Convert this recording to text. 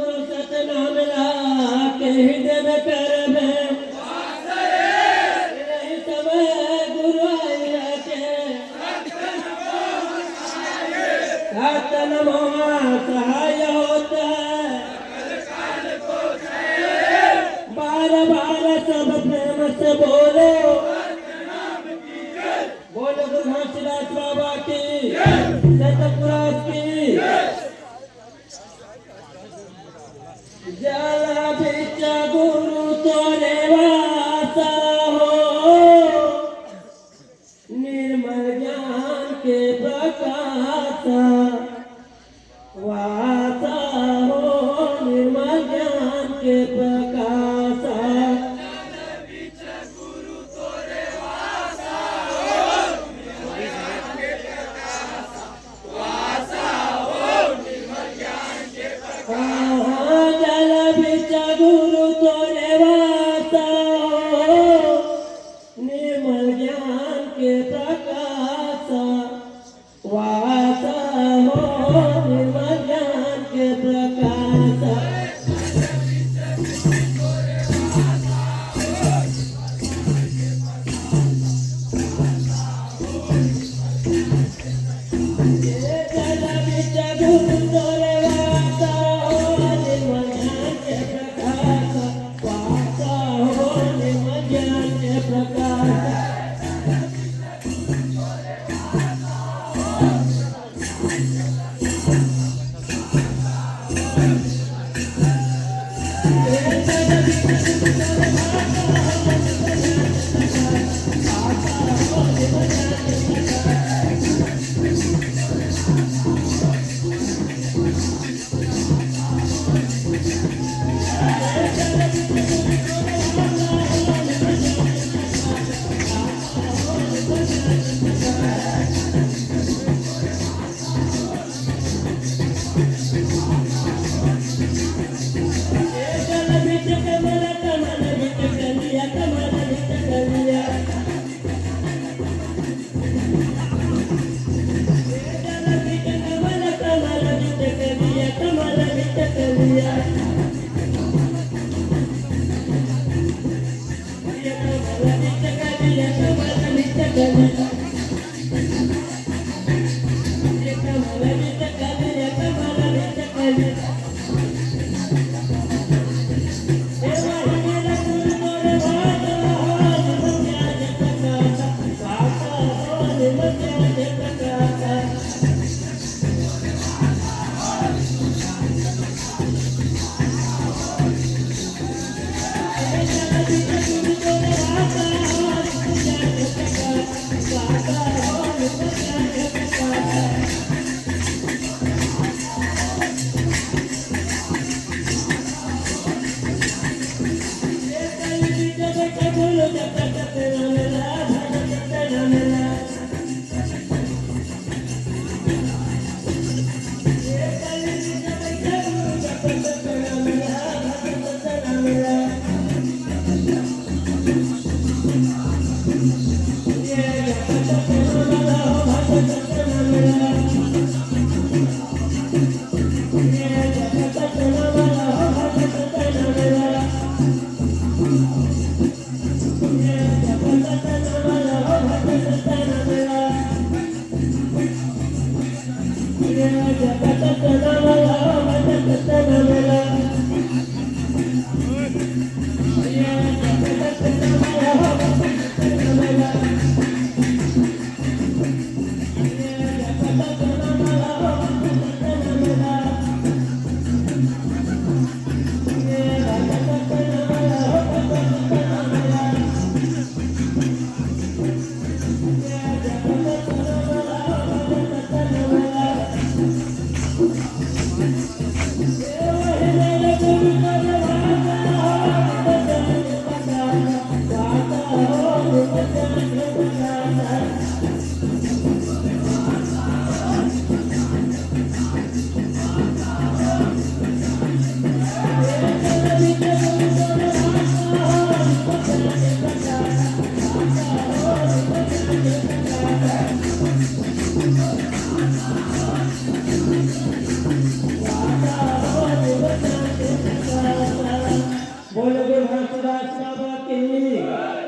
सतनाम ला के हृदय में कर में नहीं समय गुरु आया के सतनाम सहाय होता है बार बार सब प्रेम से बोलो बोलो गुरु घासीदास बाबा की सतपुराज की जला बिच गुरु तोरे वासा हो निर्मल ज्ञान के प्रकाश वासा हो निर्मल ज्ञान के प्रकाश गुरु तोरे वासा हो निर्मल ज्ञान के प्रकाश वासा हो निर्मल ज्ञान के प्रकाश जल बिच गुरु तोरे वासा हो निर्मल ज्ञान के प्रकाश वासा हो निर्मल ज्ञान के प्रकाश सुभाष बाबा की